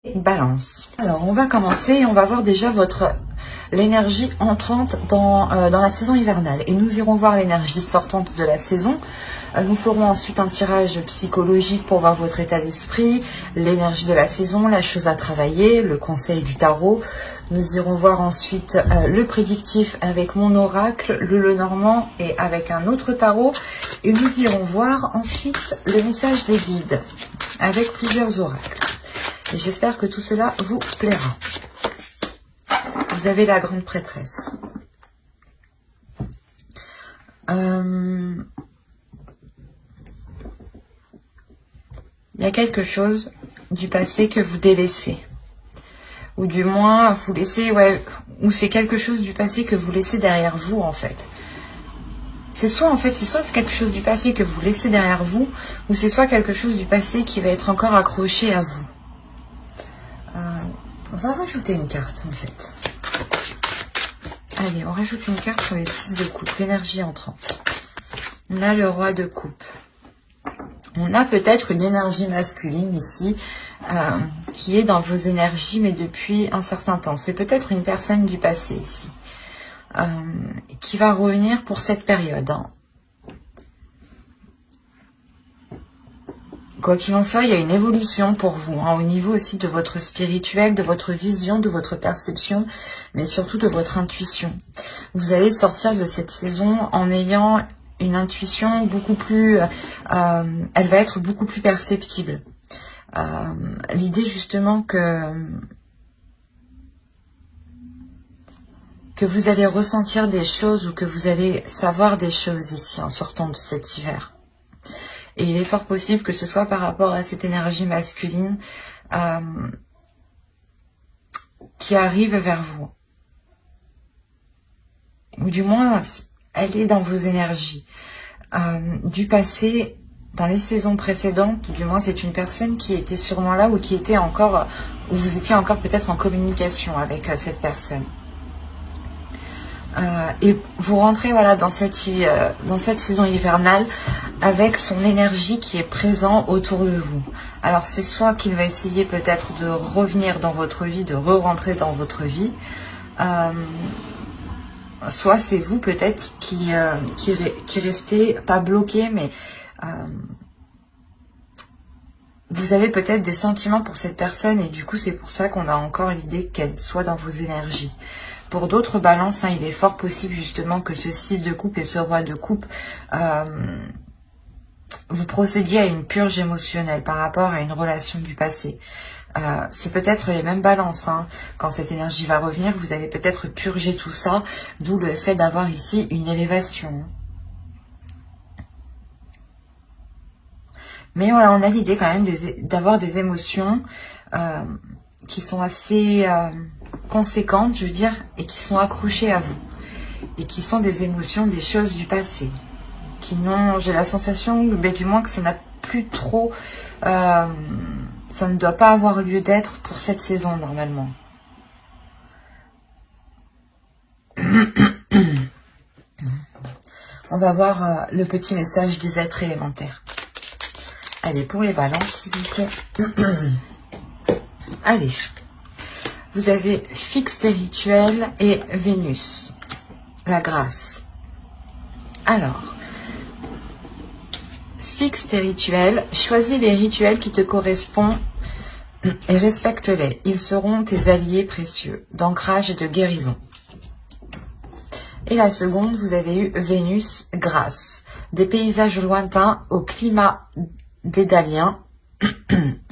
Balance. Alors on va commencer et on va voir déjà l'énergie entrante dans la saison hivernale. Et nous irons voir l'énergie sortante de la saison. Nous ferons ensuite un tirage psychologique pour voir votre état d'esprit, l'énergie de la saison, la chose à travailler, le conseil du tarot. Nous irons voir ensuite le prédictif avec mon oracle, le Lenormand et avec un autre tarot. Et nous irons voir ensuite le message des guides avec plusieurs oracles. Et j'espère que tout cela vous plaira. Vous avez la grande prêtresse. Il y a quelque chose du passé que vous délaissez. Ou du moins, vous laissez, ou c'est quelque chose du passé que vous laissez derrière vous, en fait. C'est soit quelque chose du passé que vous laissez derrière vous, ou c'est soit quelque chose du passé qui va être encore accroché à vous. On va rajouter une carte, en fait. Allez, on rajoute une carte sur les 6 de coupe, l'énergie entrante. On a le roi de coupe. On a peut-être une énergie masculine ici, qui est dans vos énergies, mais depuis un certain temps. C'est peut-être une personne du passé ici, qui va revenir pour cette période. Quoi qu'il en soit, il y a une évolution pour vous, au niveau aussi de votre spirituel, de votre vision, de votre perception, mais surtout de votre intuition. Vous allez sortir de cette saison en ayant une intuition beaucoup plus... elle va être beaucoup plus perceptible. L'idée justement que vous allez ressentir des choses ou que vous allez savoir des choses ici en sortant de cet hiver. Et il est fort possible que ce soit par rapport à cette énergie masculine qui arrive vers vous. Ou du moins, elle est dans vos énergies. Du passé, dans les saisons précédentes, du moins c'est une personne qui était sûrement là ou qui était encore, ou vous étiez encore peut-être en communication avec cette personne. Et vous rentrez dans cette saison hivernale avec son énergie qui est présente autour de vous. Alors c'est soit qu'il va essayer peut-être de revenir dans votre vie, de re-rentrer dans votre vie, soit c'est vous peut-être qui restez pas bloqué, mais vous avez peut-être des sentiments pour cette personne et du coup c'est pour ça qu'on a encore l'idée qu'elle soit dans vos énergies. Pour d'autres balances, il est fort possible justement que ce 6 de coupe et ce roi de coupe, vous procédiez à une purge émotionnelle par rapport à une relation du passé. C'est peut-être les mêmes balances. Quand cette énergie va revenir, vous allez peut-être purger tout ça, d'où le fait d'avoir ici une élévation. Mais voilà, on a l'idée quand même d'avoir des émotions qui sont assez conséquentes, je veux dire, et qui sont accrochées à vous. Et qui sont des émotions, des choses du passé. Qui n'ont, j'ai la sensation, du moins que ça n'a plus trop... ça ne doit pas avoir lieu d'être pour cette saison, normalement. On va voir le petit message des êtres élémentaires. Allez, pour les balances, s'il vous plaît. Allez. Vous avez fixe des rituels et Vénus. La grâce. Alors, fixe tes rituels. Choisis les rituels qui te correspondent et respecte-les. Ils seront tes alliés précieux d'ancrage et de guérison. Et la seconde, vous avez eu Vénus, grâce. Des paysages lointains au climat dédalien.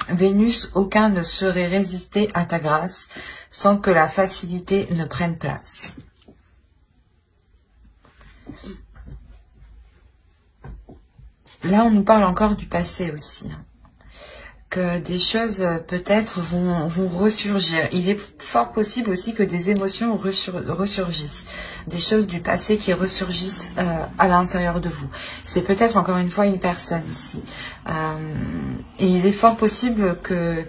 Vénus, aucun ne saurait résister à ta grâce sans que la facilité ne prenne place. Là, on nous parle encore du passé aussi. Que des choses peut-être vont ressurgir. Il est fort possible aussi que des émotions ressurgissent. Des choses du passé qui ressurgissent à l'intérieur de vous. C'est peut-être encore une fois une personne ici. Et il est fort possible que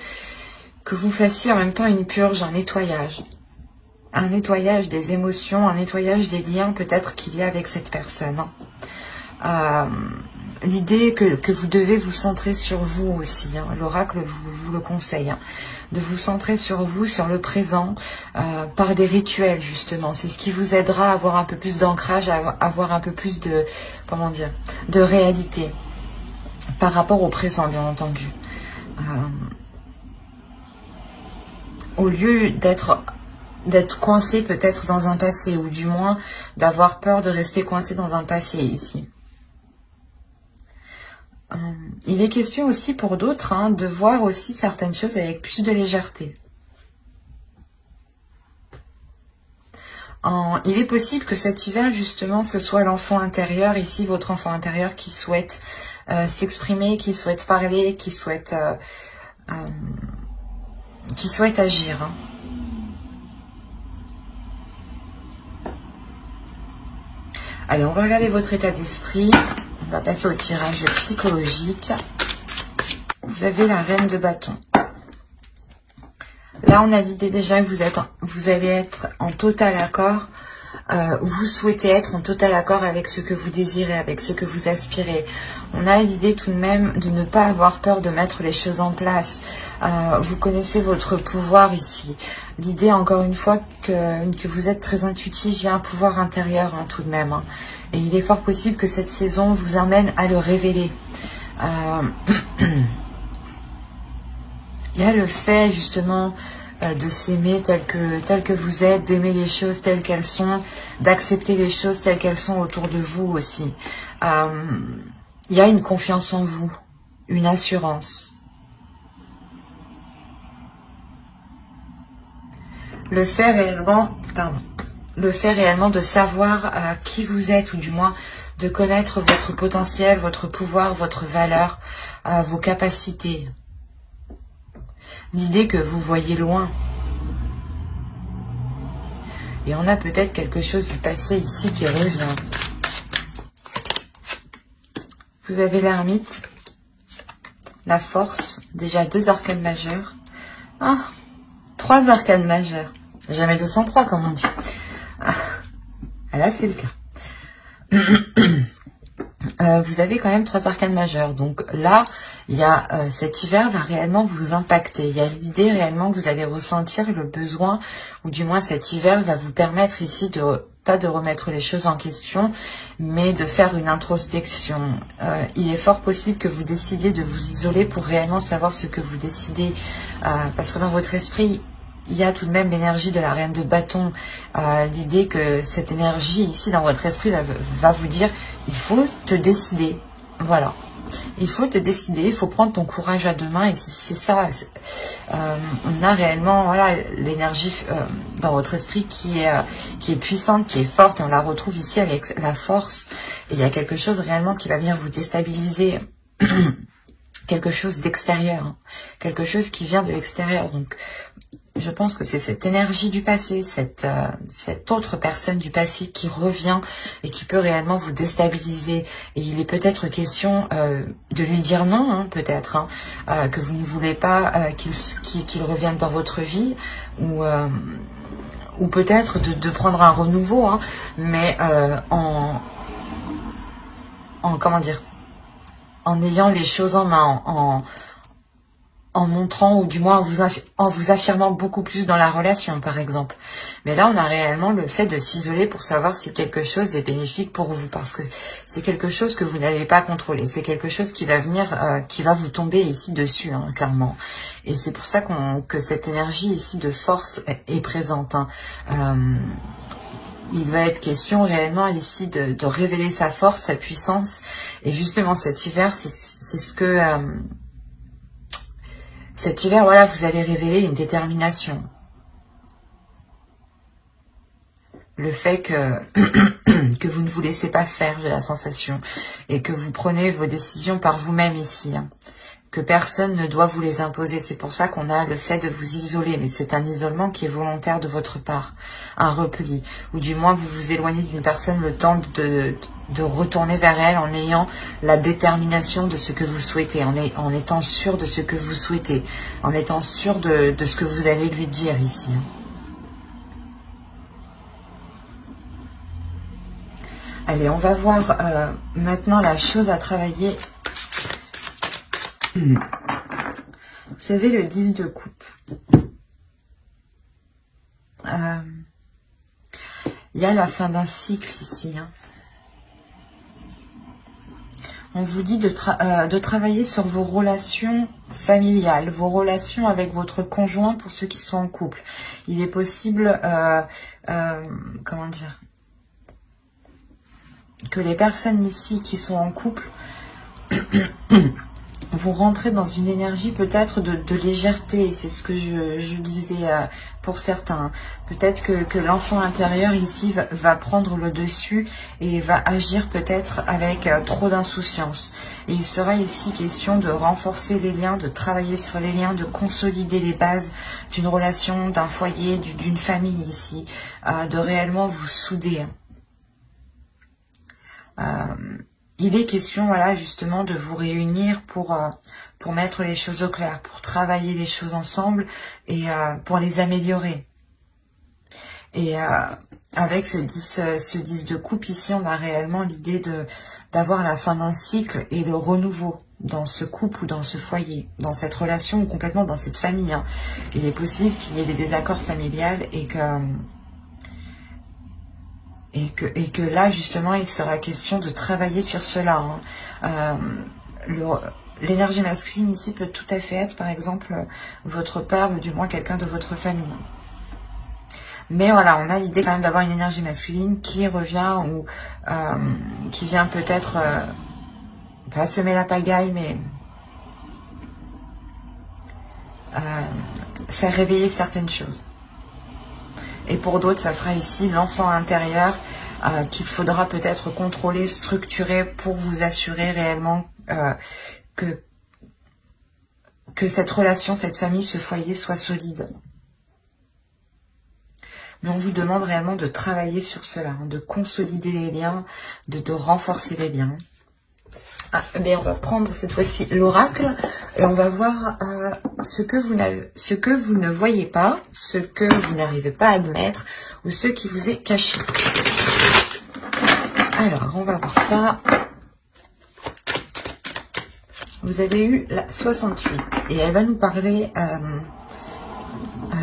vous fassiez en même temps une purge, un nettoyage. Un nettoyage des émotions, un nettoyage des liens peut-être qu'il y a avec cette personne. l'idée que vous devez vous centrer sur vous aussi. Hein. L'oracle vous le conseille. Hein, de vous centrer sur vous, sur le présent, par des rituels justement. C'est ce qui vous aidera à avoir un peu plus d'ancrage, à avoir un peu plus de, comment dire, de réalité par rapport au présent, bien entendu. Au lieu d'être coincé peut-être dans un passé, ou du moins d'avoir peur de rester coincé dans un passé ici. Il est question aussi pour d'autres hein, de voir aussi certaines choses avec plus de légèreté. Il est possible que cet hiver, justement, ce soit l'enfant intérieur, ici, votre enfant intérieur qui souhaite s'exprimer, qui souhaite parler, qui souhaite agir. Hein. Allez, on va regarder votre état d'esprit. On va passer au tirage psychologique. Vous avez la reine de bâton. Là, on a l'idée déjà que vous allez être en total accord. Vous souhaitez être en total accord avec ce que vous désirez, avec ce que vous aspirez. On a l'idée tout de même de ne pas avoir peur de mettre les choses en place. Vous connaissez votre pouvoir ici. L'idée, encore une fois, que vous êtes très intuitif, il y a un pouvoir intérieur hein, tout de même. Hein. Et il est fort possible que cette saison vous amène à le révéler. Il y a le fait, justement, de s'aimer tel que vous êtes, d'aimer les choses telles qu'elles sont, d'accepter les choses telles qu'elles sont autour de vous aussi. Il y a une confiance en vous, une assurance. Le fait réellement de savoir qui vous êtes, ou du moins de connaître votre potentiel, votre pouvoir, votre valeur, vos capacités. L'idée que vous voyez loin. Et on a peut-être quelque chose du passé ici qui revient. Vous avez l'ermite, la force, déjà 2 arcanes majeures. Ah, 3 arcanes majeures. Jamais 203 comme on dit. Ah, là c'est le cas. Vous avez quand même 3 arcanes majeures. Donc là, il y a cet hiver va réellement vous impacter. Il y a l'idée réellement que vous allez ressentir le besoin, ou du moins cet hiver va vous permettre ici pas de remettre les choses en question, mais de faire une introspection. Il est fort possible que vous décidiez de vous isoler pour réellement savoir ce que vous décidez. Parce que dans votre esprit, il y a tout de même l'énergie de la reine de bâton. L'idée que cette énergie ici dans votre esprit va vous dire, il faut te décider. Voilà. Il faut te décider, il faut prendre ton courage à 2 mains. Et c'est ça. On a réellement voilà, l'énergie dans votre esprit qui est puissante, qui est forte. Et on la retrouve ici avec la force. Et il y a quelque chose réellement qui va venir vous déstabiliser. Quelque chose d'extérieur. Hein. Quelque chose qui vient de l'extérieur. Donc, je pense que c'est cette énergie du passé, cette autre personne du passé qui revient et qui peut réellement vous déstabiliser. Et il est peut-être question de lui dire non, hein, peut-être, hein, que vous ne voulez pas qu'il revienne dans votre vie, ou peut-être de prendre un renouveau, hein, mais comment dire, en ayant les choses en main, en montrant, ou du moins en vous affirmant beaucoup plus dans la relation, par exemple. Mais là, on a réellement le fait de s'isoler pour savoir si quelque chose est bénéfique pour vous, parce que c'est quelque chose que vous n'allez pas contrôler. C'est quelque chose qui va venir, qui va vous tomber ici dessus, hein, clairement. Et c'est pour ça que cette énergie ici de force est présente. Hein. Il va être question réellement ici de révéler sa force, sa puissance. Et justement, cet hiver, c'est ce que... cet hiver, voilà, vous allez révéler une détermination. Le fait que vous ne vous laissez pas faire, j'ai la sensation. Et que vous prenez vos décisions par vous-même ici. Hein. Que personne ne doit vous les imposer. C'est pour ça qu'on a le fait de vous isoler. Mais c'est un isolement qui est volontaire de votre part. Un repli. Ou du moins, vous vous éloignez d'une personne le temps de retourner vers elle en ayant la détermination de ce que vous souhaitez. En étant sûr de ce que vous souhaitez. En étant sûr de ce que vous allez lui dire ici. Allez, on va voir maintenant la chose à travailler. Vous savez, le 10 de coupe. Il y a la fin d'un cycle ici. Hein. On vous dit de travailler sur vos relations familiales, vos relations avec votre conjoint pour ceux qui sont en couple. Il est possible, comment dire, que les personnes ici qui sont en couple vous rentrez dans une énergie peut-être de légèreté. C'est ce que je disais pour certains. Peut-être que l'enfant intérieur ici va prendre le dessus et va agir peut-être avec trop d'insouciance. Et il sera ici question de renforcer les liens, de travailler sur les liens, de consolider les bases d'une relation, d'un foyer, d'une famille ici, de réellement vous souder. Il est question, voilà, justement, de vous réunir pour mettre les choses au clair, pour travailler les choses ensemble et pour les améliorer. Et avec ce 10 de coupe, ici, on a réellement l'idée d'avoir la fin d'un cycle et le renouveau dans ce couple ou dans ce foyer, dans cette relation ou complètement dans cette famille. Hein. Il est possible qu'il y ait des désaccords familiales et que là, justement, il sera question de travailler sur cela. Hein. L'énergie masculine ici peut tout à fait être, par exemple, votre père ou du moins quelqu'un de votre famille. Mais voilà, on a l'idée quand même d'avoir une énergie masculine qui revient ou qui vient peut-être pas semer la pagaille, mais faire réveiller certaines choses. Et pour d'autres, ça sera ici l'enfant intérieur qu'il faudra peut-être contrôler, structurer pour vous assurer réellement que cette relation, cette famille, ce foyer soit solide. Mais on vous demande réellement de travailler sur cela, hein, de consolider les liens, de renforcer les liens. Mais on va prendre cette fois-ci l'oracle et on va voir ce que vous ne voyez pas, ce que vous n'arrivez pas à admettre ou ce qui vous est caché. Alors, on va voir ça. Vous avez eu la 68 et elle va nous parler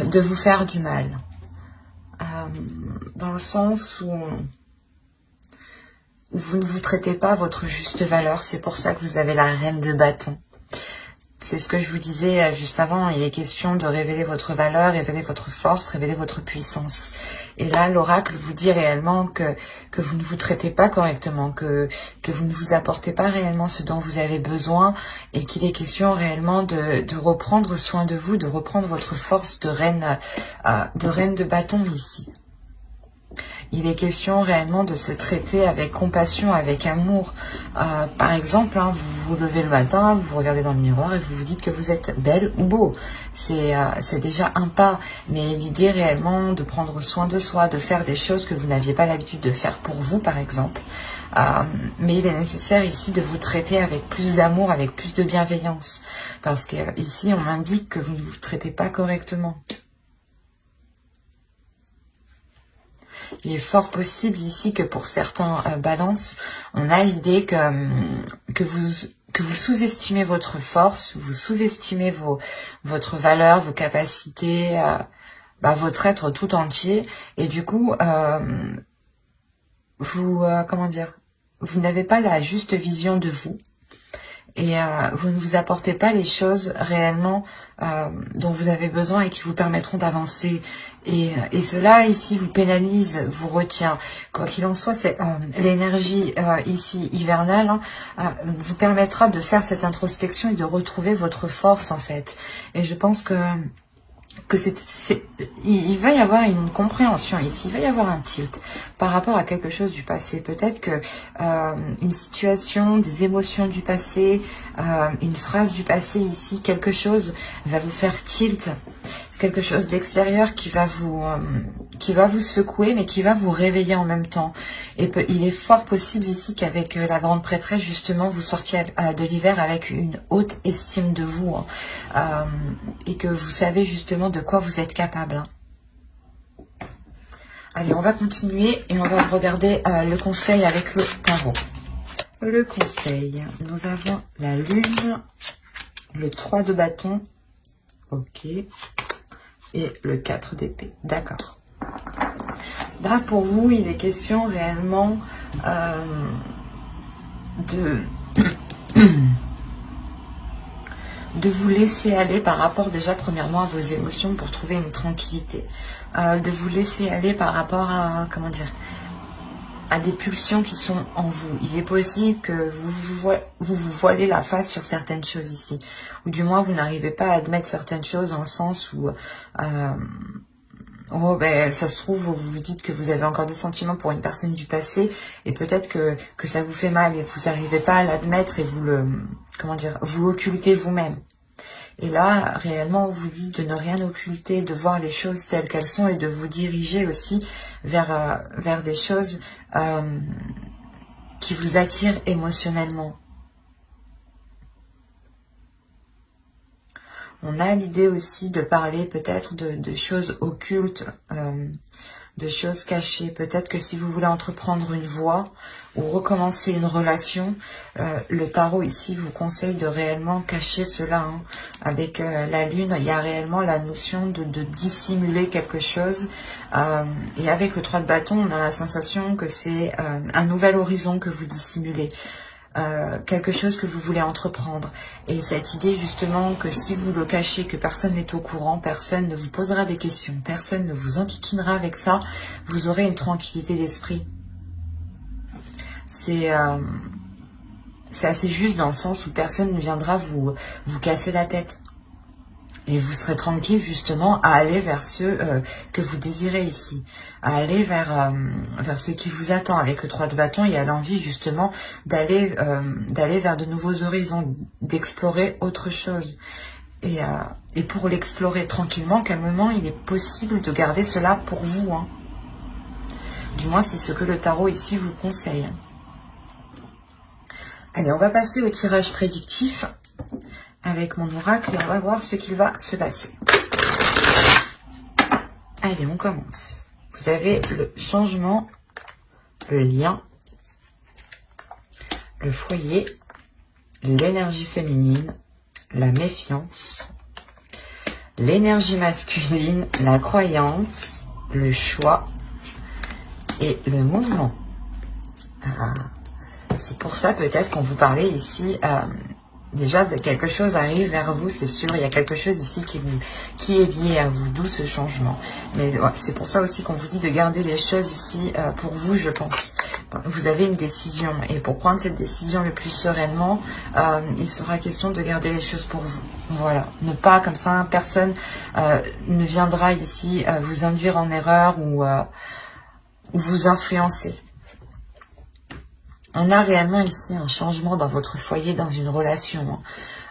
de vous faire du mal. Dans le sens où vous ne vous traitez pas à votre juste valeur, c'est pour ça que vous avez la reine de bâton. C'est ce que je vous disais juste avant, il est question de révéler votre valeur, révéler votre force, révéler votre puissance. Et là, l'oracle vous dit réellement que vous ne vous traitez pas correctement, que vous ne vous apportez pas réellement ce dont vous avez besoin et qu'il est question réellement de reprendre soin de vous, de reprendre votre force de reine de bâton ici. Il est question réellement de se traiter avec compassion, avec amour. Par exemple, hein, vous vous levez le matin, vous vous regardez dans le miroir et vous vous dites que vous êtes belle ou beau. C'est déjà un pas. Mais l'idée réellement de prendre soin de soi, de faire des choses que vous n'aviez pas l'habitude de faire pour vous, par exemple. Mais il est nécessaire ici de vous traiter avec plus d'amour, avec plus de bienveillance. Parce que ici, on m'indique que vous ne vous traitez pas correctement. Il est fort possible ici que pour certains balances, on a l'idée que vous sous-estimez votre force, vous sous-estimez votre valeur, vos capacités, votre être tout entier. Et du coup, comment dire, vous n'avez pas la juste vision de vous. Et vous ne vous apportez pas les choses réellement dont vous avez besoin et qui vous permettront d'avancer. Et cela ici vous pénalise, vous retient. Quoi qu'il en soit, c'est l'énergie ici hivernale vous permettra de faire cette introspection et de retrouver votre force en fait. Et je pense que il va y avoir une compréhension ici, il va y avoir un tilt par rapport à quelque chose du passé. Peut-être que une situation, des émotions du passé, une phrase du passé ici, quelque chose va vous faire tilt. C'est quelque chose d'extérieur qui va vous secouer, mais qui va vous réveiller en même temps. Et il est fort possible ici qu'avec la grande prêtresse, justement, vous sortiez de l'hiver avec une haute estime de vous, et que vous savez justement de quoi vous êtes capable. Allez, on va continuer et on va regarder le conseil avec le tarot. Le conseil, nous avons la lune, le 3 de bâton, ok, et le 4 d'épée, d'accord. Là, pour vous, il est question réellement de vous laisser aller par rapport déjà premièrement à vos émotions pour trouver une tranquillité, de vous laisser aller par rapport à, comment dire, à des pulsions qui sont en vous. Il est possible que vous voilez la face sur certaines choses ici, ou du moins vous n'arrivez pas à admettre certaines choses dans le sens où oh, ben, ça se trouve, vous vous dites que vous avez encore des sentiments pour une personne du passé et peut-être que ça vous fait mal et vous n'arrivez pas à l'admettre et vous le, comment dire, vous l'occultez vous-même. Et là, réellement, on vous dit de ne rien occulter, de voir les choses telles qu'elles sont et de vous diriger aussi vers des choses qui vous attirent émotionnellement. On a l'idée aussi de parler peut-être de choses occultes, de choses cachées. Peut-être que si vous voulez entreprendre une voie ou recommencer une relation, le tarot ici vous conseille de réellement cacher cela. Hein. Avec la lune, il y a réellement la notion de dissimuler quelque chose. Et avec le 3 de bâton, on a la sensation que c'est un nouvel horizon que vous dissimulez. Quelque chose que vous voulez entreprendre. Et cette idée justement que si vous le cachez, que personne n'est au courant, personne ne vous posera des questions, personne ne vous enquiquinera avec ça, vous aurez une tranquillité d'esprit. C'est assez juste dans le sens où personne ne viendra vous casser la tête. Et vous serez tranquille justement à aller vers ceux que vous désirez ici. À aller vers ce qui vous attend. Avec le 3 de bâton, il y a l'envie justement d'aller vers de nouveaux horizons, d'explorer autre chose. Et pour l'explorer tranquillement, calmement, il est possible de garder cela pour vous. Hein. Du moins, c'est ce que le tarot ici vous conseille. Allez, on va passer au tirage prédictif avec mon oracle et on va voir ce qu'il va se passer. Allez, on commence. Vous avez le changement, le lien, le foyer, l'énergie féminine, la méfiance, l'énergie masculine, la croyance, le choix et le mouvement. C'est pour ça peut-être qu'on vous parlait ici... déjà, quelque chose arrive vers vous, c'est sûr. Il y a quelque chose ici qui est lié à vous, d'où ce changement. Mais ouais, c'est pour ça aussi qu'on vous dit de garder les choses ici pour vous, je pense. Vous avez une décision. Et pour prendre cette décision le plus sereinement, il sera question de garder les choses pour vous. Voilà. Ne pas comme ça, personne ne viendra ici vous induire en erreur ou vous influencer. On a réellement ici un changement dans votre foyer, dans une relation.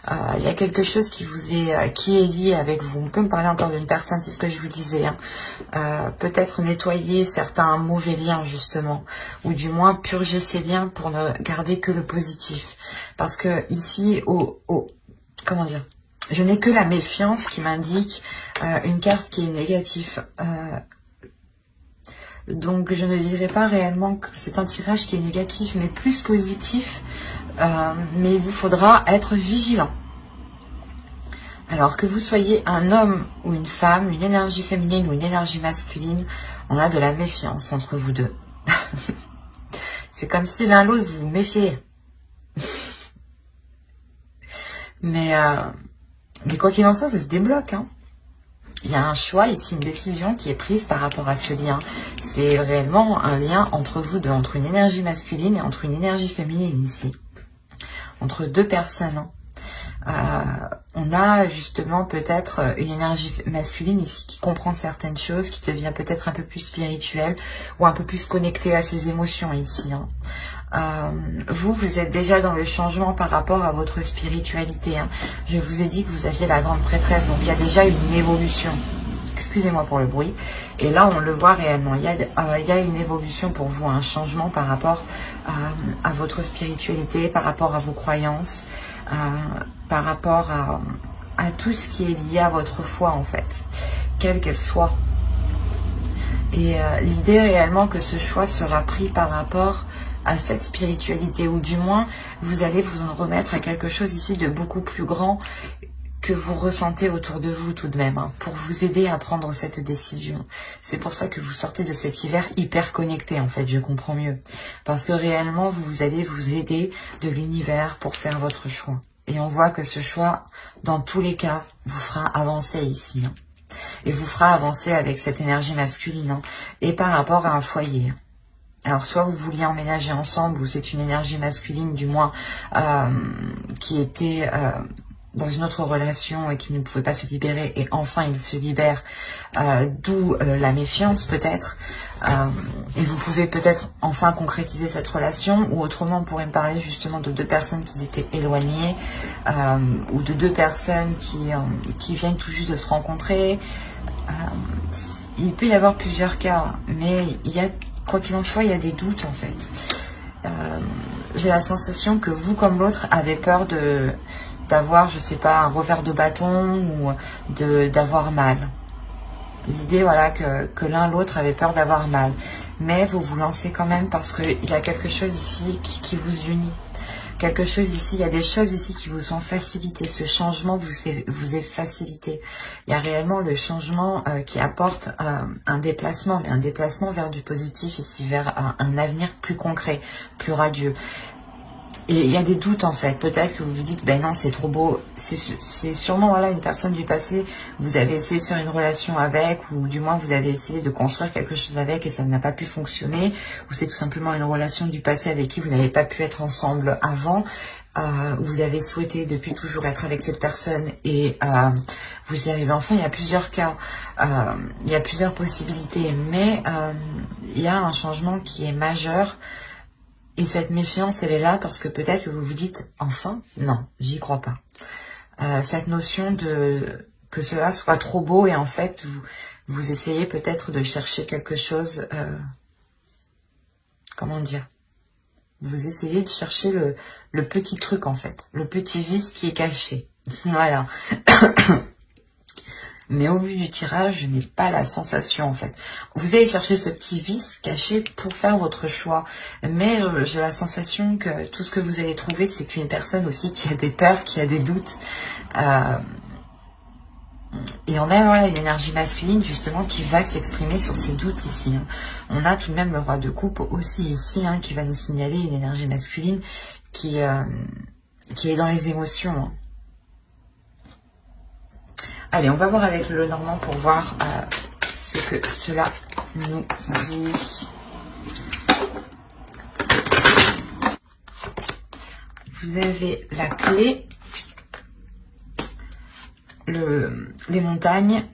Il y a quelque chose qui est lié avec vous. On peut me parler encore d'une personne, c'est ce que je vous disais. Hein. Peut-être nettoyer certains mauvais liens justement, ou du moins purger ces liens pour ne garder que le positif. Parce que ici, comment dire, je n'ai que la méfiance qui m'indique une carte qui est négative. Donc, je ne dirais pas réellement que c'est un tirage qui est négatif, mais plus positif. Mais il vous faudra être vigilant. Alors, que vous soyez un homme ou une femme, une énergie féminine ou une énergie masculine, on a de la méfiance entre vous deux. C'est comme si l'un l'autre vous vous méfiez. Mais quoi qu'il en soit, ça se débloque, hein. Il y a un choix ici, une décision qui est prise par rapport à ce lien. C'est réellement un lien entre vous deux, entre une énergie masculine et entre une énergie féminine ici. Entre deux personnes. On a justement peut-être une énergie masculine ici qui comprend certaines choses, qui devient peut-être un peu plus spirituelle ou un peu plus connectée à ses émotions ici. Hein. Vous êtes déjà dans le changement par rapport à votre spiritualité. Hein. Je vous ai dit que vous aviez la grande prêtresse, donc il y a déjà une évolution. Excusez-moi pour le bruit. Et là, on le voit réellement. Il y a une évolution pour vous, un changement par rapport à votre spiritualité, par rapport à vos croyances, par rapport à tout ce qui est lié à votre foi, en fait, quelle qu'elle soit. Et l'idée est réellement que ce choix sera pris par rapport à cette spiritualité, ou du moins vous allez vous en remettre à quelque chose ici de beaucoup plus grand que vous ressentez autour de vous tout de même, hein, pour vous aider à prendre cette décision. C'est pour ça que vous sortez de cet hiver hyper connecté, en fait, je comprends mieux. Parce que réellement, vous allez vous aider de l'univers pour faire votre choix. Et on voit que ce choix, dans tous les cas, vous fera avancer ici, hein, et vous fera avancer avec cette énergie masculine, hein, et par rapport à un foyer. Alors, soit vous vouliez emménager ensemble, ou c'est une énergie masculine, du moins, qui était dans une autre relation et qui ne pouvait pas se libérer, et enfin il se libère, d'où la méfiance peut-être, et vous pouvez peut-être enfin concrétiser cette relation, ou autrement on pourrait me parler justement de deux personnes qui étaient éloignées, ou de deux personnes qui viennent tout juste de se rencontrer. Il peut y avoir plusieurs cas, mais il y a, quoi qu'il en soit, il y a des doutes en fait. J'ai la sensation que vous comme l'autre avez peur d'avoir, je sais pas, un revers de bâton, ou d'avoir mal. L'idée, voilà, que l'un l'autre avait peur d'avoir mal. Mais vous vous lancez quand même parce qu'il y a quelque chose ici qui vous unit. Quelque chose ici, il y a des choses ici qui vous sont facilitées. Ce changement vous est facilité. Il y a réellement le changement qui apporte un déplacement, mais un déplacement vers du positif ici, vers un avenir plus concret, plus radieux. Et il y a des doutes en fait, peut-être que vous vous dites, ben non c'est trop beau, c'est sûrement voilà, une personne du passé, vous avez essayé de faire une relation avec, ou du moins vous avez essayé de construire quelque chose avec et ça n'a pas pu fonctionner, ou c'est tout simplement une relation du passé avec qui vous n'avez pas pu être ensemble avant, vous avez souhaité depuis toujours être avec cette personne et vous y arrivez enfin. Il y a plusieurs cas, il y a plusieurs possibilités, mais il y a un changement qui est majeur. Et cette méfiance, elle est là parce que peut-être que vous vous dites, enfin, non, j'y crois pas. Cette notion de que cela soit trop beau et en fait, vous essayez peut-être de chercher quelque chose, comment dire, vous essayez de chercher le petit truc en fait, le petit vice qui est caché. Voilà. Mais au vu du tirage, je n'ai pas la sensation en fait. Vous allez chercher ce petit vice caché pour faire votre choix. Mais j'ai la sensation que tout ce que vous allez trouver, c'est qu'une personne aussi qui a des peurs, qui a des doutes. Et on a voilà, une énergie masculine justement qui va s'exprimer sur ces doutes ici. Hein. On a tout de même le roi de coupe aussi ici, hein, qui va nous signaler une énergie masculine qui est dans les émotions. Hein. Allez, on va voir avec le Normand pour voir ce que cela nous dit. Vous avez la clé, les montagnes,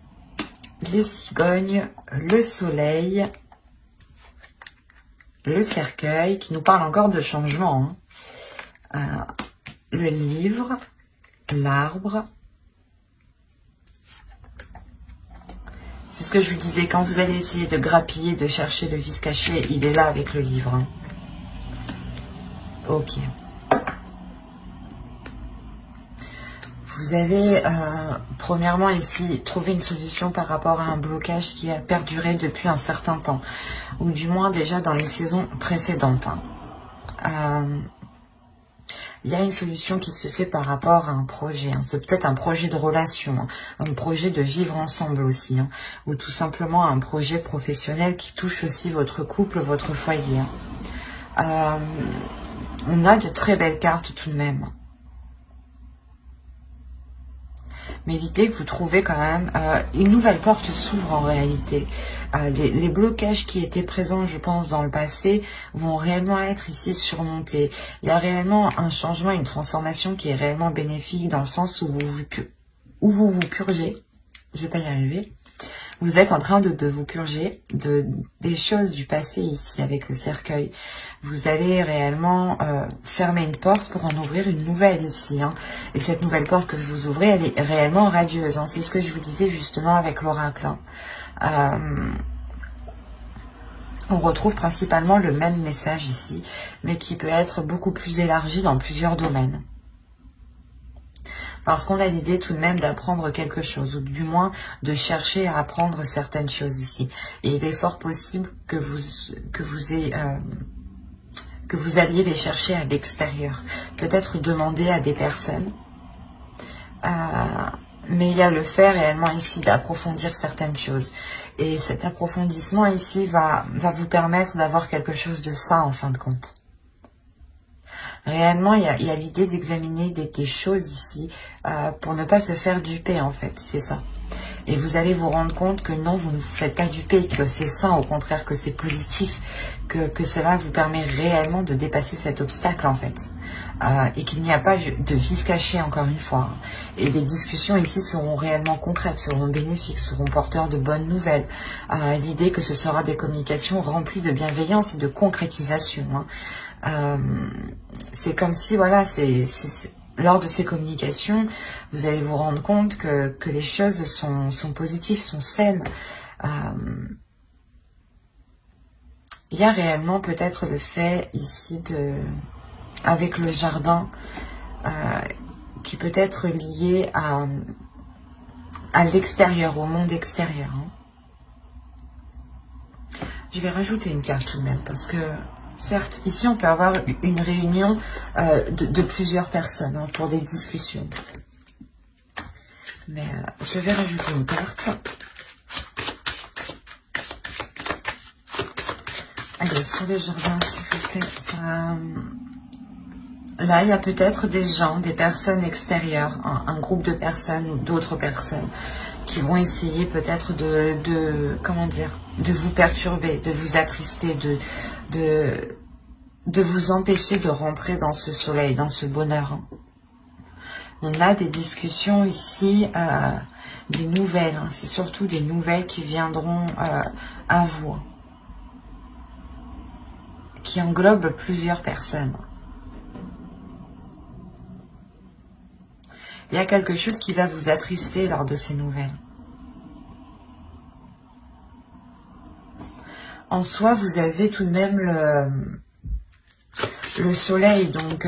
les cigognes, le soleil, le cercueil, qui nous parle encore de changement. Hein. Le livre, l'arbre. C'est ce que je vous disais, quand vous allez essayer de grappiller, de chercher le vice caché, il est là avec le livre. Hein. Ok. Vous avez, premièrement ici, trouvé une solution par rapport à un blocage qui a perduré depuis un certain temps. Ou du moins déjà dans les saisons précédentes. Hein. Il y a une solution qui se fait par rapport à un projet. Hein. C'est peut-être un projet de relation, hein. Un projet de vivre ensemble aussi. Hein. Ou tout simplement un projet professionnel qui touche aussi votre couple, votre foyer. Hein. On a de très belles cartes tout de même. Mais l'idée que vous trouvez quand même, une nouvelle porte s'ouvre en réalité. Les blocages qui étaient présents, je pense, dans le passé, vont réellement être ici surmontés. Il y a réellement un changement, une transformation qui est réellement bénéfique dans le sens où vous vous purgez. Je vais pas y arriver. Vous êtes en train de vous purger des choses du passé ici avec le cercueil. Vous allez réellement fermer une porte pour en ouvrir une nouvelle ici. Hein. Et cette nouvelle porte que vous ouvrez, elle est réellement radieuse. Hein. C'est ce que je vous disais justement avec l'oracle. Hein. On retrouve principalement le même message ici, mais qui peut être beaucoup plus élargi dans plusieurs domaines. Parce qu'on a l'idée tout de même d'apprendre quelque chose, ou du moins de chercher à apprendre certaines choses ici. Et il est fort possible que vous alliez les chercher à l'extérieur. Peut-être demander à des personnes. Mais il y a le fait réellement ici d'approfondir certaines choses. Et cet approfondissement ici va vous permettre d'avoir quelque chose de sain en fin de compte. Réellement, il y a l'idée d'examiner des choses ici pour ne pas se faire duper en fait, c'est ça. Et vous allez vous rendre compte que non, vous ne vous faites pas duper, que c'est sain, au contraire que c'est positif, que cela vous permet réellement de dépasser cet obstacle en fait. Et qu'il n'y a pas de vice caché encore une fois. Et les discussions ici seront réellement concrètes, seront bénéfiques, seront porteurs de bonnes nouvelles. L'idée que ce sera des communications remplies de bienveillance et de concrétisation. C'est comme si, voilà, lors de ces communications, vous allez vous rendre compte que les choses sont positives, sont saines. Il y a réellement peut-être le fait ici avec le jardin qui peut être lié à l'extérieur, au monde extérieur. Je vais rajouter une carte tout de même parce que certes, ici on peut avoir une réunion de plusieurs personnes pour des discussions. Mais je vais rajouter une carte. Allez, sur le jardin, s'il vous plaît. Là, il y a peut-être des gens, des personnes extérieures, un groupe de personnes ou d'autres personnes qui vont essayer peut-être comment dire, de vous perturber, de vous attrister, de vous empêcher de rentrer dans ce soleil, dans ce bonheur. On a des discussions ici, des nouvelles. C'est surtout des nouvelles qui viendront à vous, qui englobent plusieurs personnes. Il y a quelque chose qui va vous attrister lors de ces nouvelles. En soi, vous avez tout de même le soleil, donc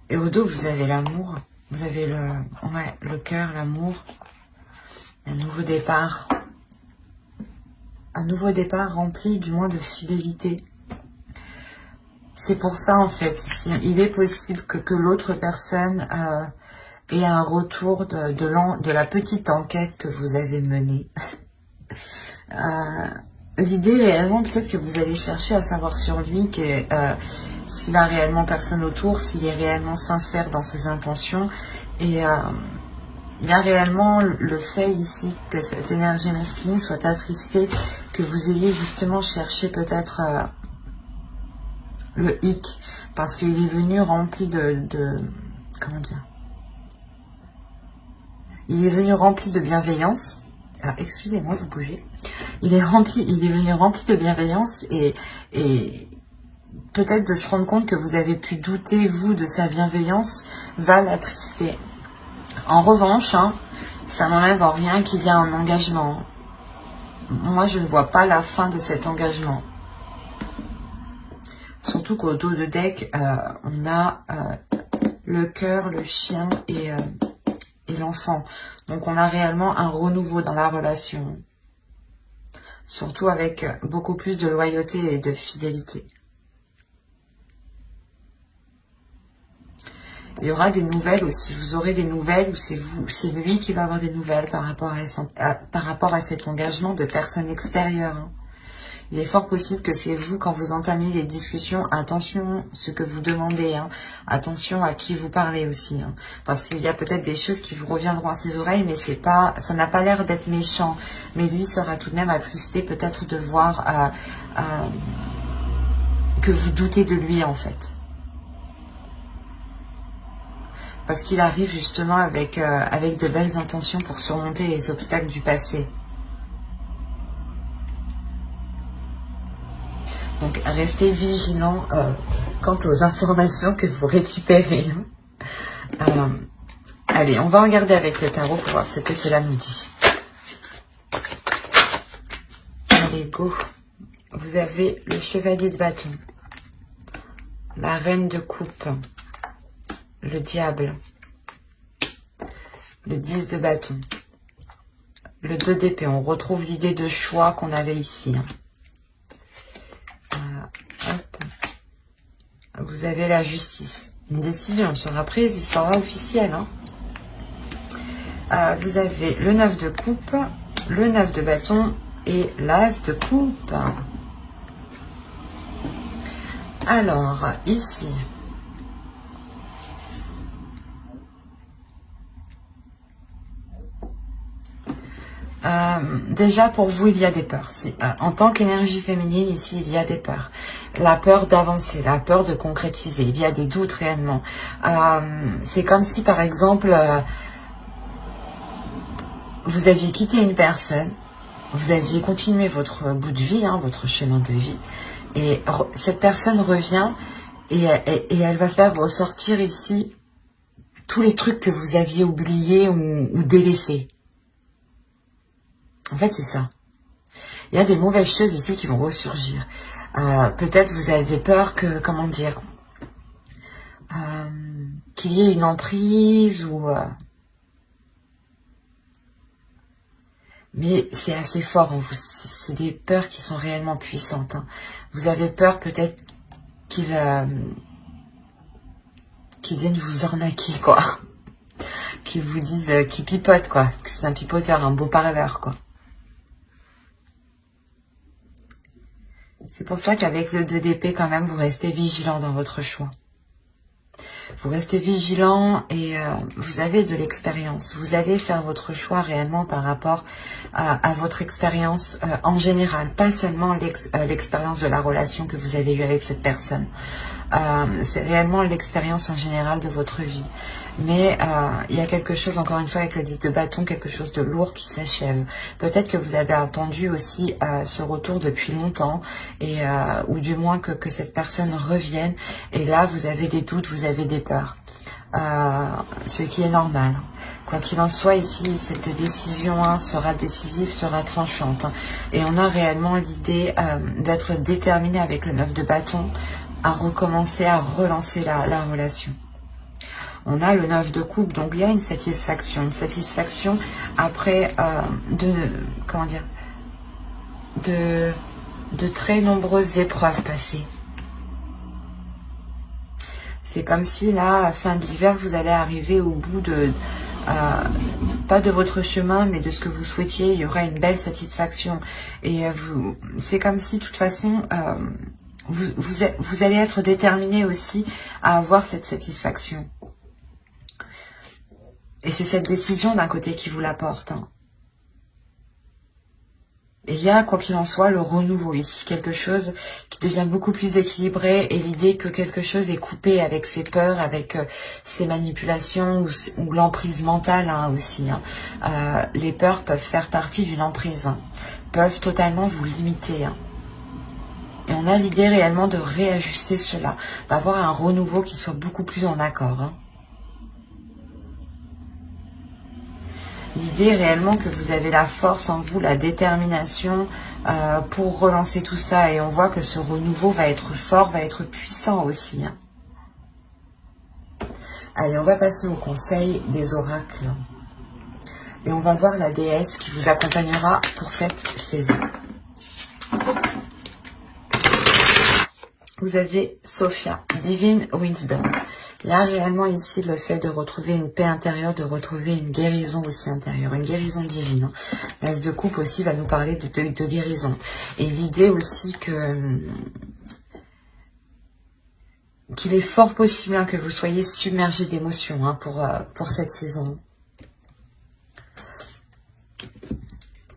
et au dos, vous avez l'amour, vous avez le cœur, l'amour, un nouveau départ rempli du moins de fidélité. C'est pour ça, en fait, il est possible que l'autre personne ait un retour de la petite enquête que vous avez menée. L'idée, réellement, peut-être que vous allez chercher à savoir sur lui s'il a réellement personne autour, s'il est réellement sincère dans ses intentions. Et il y a réellement le fait ici que cette énergie masculine soit attristée, que vous ayez justement cherché peut-être... le hic, parce qu'il est venu rempli comment dire, il est venu rempli de bienveillance. Ah, excusez-moi, vous bougez. Il est venu rempli de bienveillance et peut-être de se rendre compte que vous avez pu douter, vous, de sa bienveillance, va l'attrister. En revanche, ça n'enlève en rien qu'il y a un engagement. Moi, je ne vois pas la fin de cet engagement. Surtout qu'au dos de deck, on a le cœur, le chien et l'enfant. Donc on a réellement un renouveau dans la relation. Surtout avec beaucoup plus de loyauté et de fidélité. Il y aura des nouvelles aussi. Vous aurez des nouvelles ou c'est lui qui va avoir des nouvelles par rapport à cet engagement de personnes extérieures. Il est fort possible que c'est vous, quand vous entamez les discussions, attention ce que vous demandez, attention à qui vous parlez aussi, parce qu'il y a peut-être des choses qui vous reviendront à ses oreilles, mais ça n'a pas l'air d'être méchant, mais lui sera tout de même attristé peut-être de voir que vous doutez de lui en fait. Parce qu'il arrive justement avec de belles intentions pour surmonter les obstacles du passé. Donc, restez vigilants quant aux informations que vous récupérez. Allez, on va regarder avec le tarot pour voir ce que cela nous dit. Allez, go. Vous avez le chevalier de bâton. la reine de coupe, le diable, le 10 de bâton, le 2 d'épée. On retrouve l'idée de choix qu'on avait ici. Hop. Vous avez la justice. Une décision sera prise, il sera officiel. Vous avez le 9 de coupe, le 9 de bâton et l'as de coupe. Alors, ici, déjà pour vous, il y a des peurs. En tant qu'énergie féminine, ici, il y a des peurs. La peur d'avancer, la peur de concrétiser. Il y a des doutes réellement. C'est comme si, par exemple, vous aviez quitté une personne, vous aviez continué votre bout de vie, votre chemin de vie, et cette personne revient et elle va faire ressortir ici tous les trucs que vous aviez oubliés ou délaissés. En fait, c'est ça. Il y a des mauvaises choses ici qui vont ressurgir. Peut-être vous avez peur que, comment dire, qu'il y ait une emprise ou... mais c'est assez fort en vous. C'est des peurs qui sont réellement puissantes. Vous avez peur peut-être qu'ils viennent vous arnaquer, quoi. Qu'ils vous disent, qu'ils pipotent, quoi. Que c'est un pipoteur, un beau parleur, quoi. C'est pour ça qu'avec le 2 d'épée, quand même, vous restez vigilant dans votre choix. Vous restez vigilant et vous avez de l'expérience. Vous allez faire votre choix réellement par rapport à votre expérience en général. Pas seulement l'expérience de la relation que vous avez eue avec cette personne. C'est réellement l'expérience en général de votre vie. Mais il y a quelque chose, encore une fois, avec le 10 de bâton, quelque chose de lourd qui s'achève. Peut-être que vous avez attendu aussi ce retour depuis longtemps, et ou du moins que cette personne revienne. Et là, vous avez des doutes, vous avez des peurs. Ce qui est normal. Quoi qu'il en soit, ici, cette décision sera décisive, sera tranchante. Et on a réellement l'idée d'être déterminé avec le 9 de bâton à recommencer, à relancer la relation. On a le 9 de coupe, donc il y a une satisfaction après de très nombreuses épreuves passées. C'est comme si là, à fin de l'hiver, vous allez arriver au bout de, pas de votre chemin, mais de ce que vous souhaitiez. Il y aura une belle satisfaction. Et c'est comme si, de toute façon, vous allez être déterminé aussi à avoir cette satisfaction. Et c'est cette décision d'un côté qui vous l'apporte. Et il y a, quoi qu'il en soit, le renouveau ici, quelque chose qui devient beaucoup plus équilibré, et l'idée que quelque chose est coupé avec ses peurs, avec ses manipulations ou l'emprise mentale aussi. Les peurs peuvent faire partie d'une emprise, peuvent totalement vous limiter. Et on a l'idée réellement de réajuster cela, d'avoir un renouveau qui soit beaucoup plus en accord. L'idée réellement que vous avez la force en vous, la détermination pour relancer tout ça. Et on voit que ce renouveau va être fort, va être puissant aussi. Allez, on va passer au conseil des oracles. Et on va voir la déesse qui vous accompagnera pour cette saison. Vous avez Sophia, Divine Wisdom. Il y a réellement ici le fait de retrouver une paix intérieure, de retrouver une guérison aussi intérieure, une guérison divine. L'as de coupe aussi va nous parler de guérison. Et l'idée aussi qu'il est fort possible que vous soyez submergé d'émotions pour cette saison.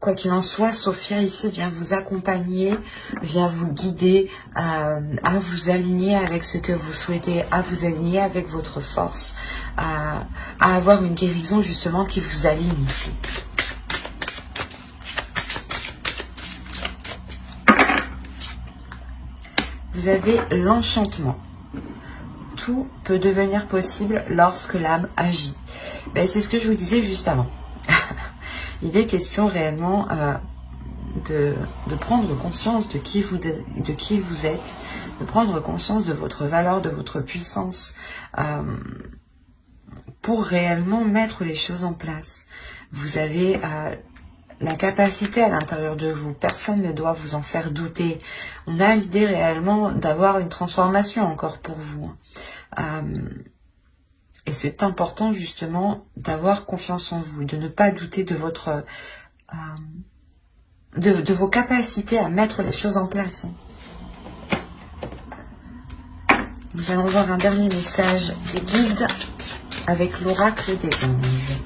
Quoi qu'il en soit, Sophia ici vient vous accompagner, vient vous guider à vous aligner avec ce que vous souhaitez, à vous aligner avec votre force, à avoir une guérison justement qui vous aligne ici. Vous avez l'enchantement. Tout peut devenir possible lorsque l'âme agit. Ben, c'est ce que je vous disais juste avant. Il est question réellement de prendre conscience de qui vous êtes, de prendre conscience de votre valeur, de votre puissance, pour réellement mettre les choses en place. Vous avez la capacité à l'intérieur de vous, personne ne doit vous en faire douter. On a l'idée réellement d'avoir une transformation encore pour vous. Et c'est important justement d'avoir confiance en vous, de ne pas douter de votre de vos capacités à mettre les choses en place. Nous allons voir un dernier message des guides avec l'oracle des anges.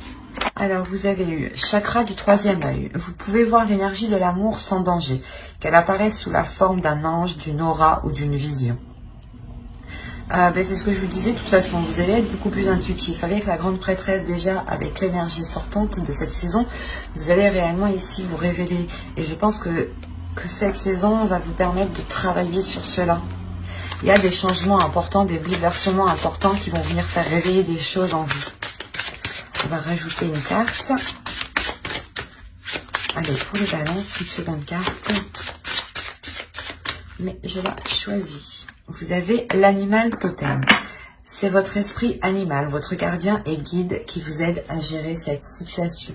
Alors, vous avez eu chakra du troisième œil. Vous pouvez voir l'énergie de l'amour sans danger, qu'elle apparaisse sous la forme d'un ange, d'une aura ou d'une vision. C'est ce que je vous disais, de toute façon, vous allez être beaucoup plus intuitif. Avec la grande prêtresse déjà, avec l'énergie sortante de cette saison, vous allez réellement ici vous révéler. Et je pense que cette saison va vous permettre de travailler sur cela. Il y a des changements importants, des bouleversements importants qui vont venir faire réveiller des choses en vous. On va rajouter une carte. Allez, pour les balances, une seconde carte. Mais je la choisis. Vous avez l'animal totem. C'est votre esprit animal, votre gardien et guide qui vous aide à gérer cette situation.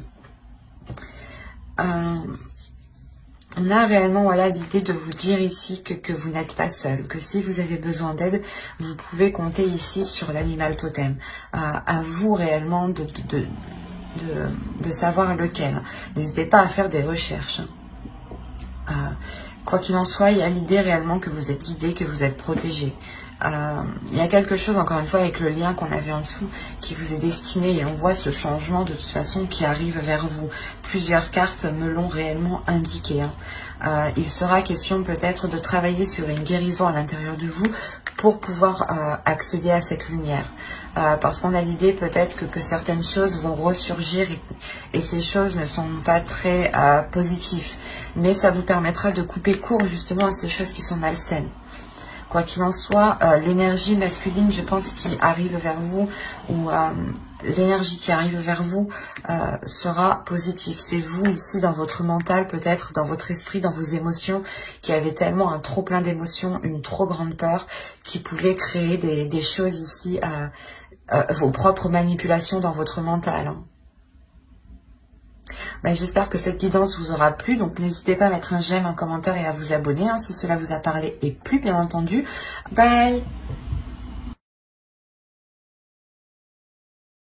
On a réellement l'idée de vous dire ici que vous n'êtes pas seul, que si vous avez besoin d'aide, vous pouvez compter ici sur l'animal totem. À vous réellement de savoir lequel. N'hésitez pas à faire des recherches. Quoi qu'il en soit, il y a l'idée réellement que vous êtes guidé, que vous êtes protégé. Il y a quelque chose, encore une fois, avec le lien qu'on avait en dessous, qui vous est destiné. Et on voit ce changement, de toute façon, qui arrive vers vous. Plusieurs cartes me l'ont réellement indiqué. Il sera question peut-être de travailler sur une guérison à l'intérieur de vous pour pouvoir accéder à cette lumière. Parce qu'on a l'idée peut-être que certaines choses vont ressurgir et ces choses ne sont pas très positives. Mais ça vous permettra de couper court justement à ces choses qui sont malsaines. Quoi qu'il en soit, l'énergie masculine, je pense, qui arrive vers vous, ou l'énergie qui arrive vers vous sera positive. C'est vous ici dans votre mental, peut-être dans votre esprit, dans vos émotions, qui avez tellement un trop plein d'émotions, une trop grande peur, qui pouvait créer des choses ici, vos propres manipulations dans votre mental. Hein. J'espère que cette guidance vous aura plu, donc n'hésitez pas à mettre un j'aime, un commentaire et à vous abonner si cela vous a parlé et plu, bien entendu. Bye!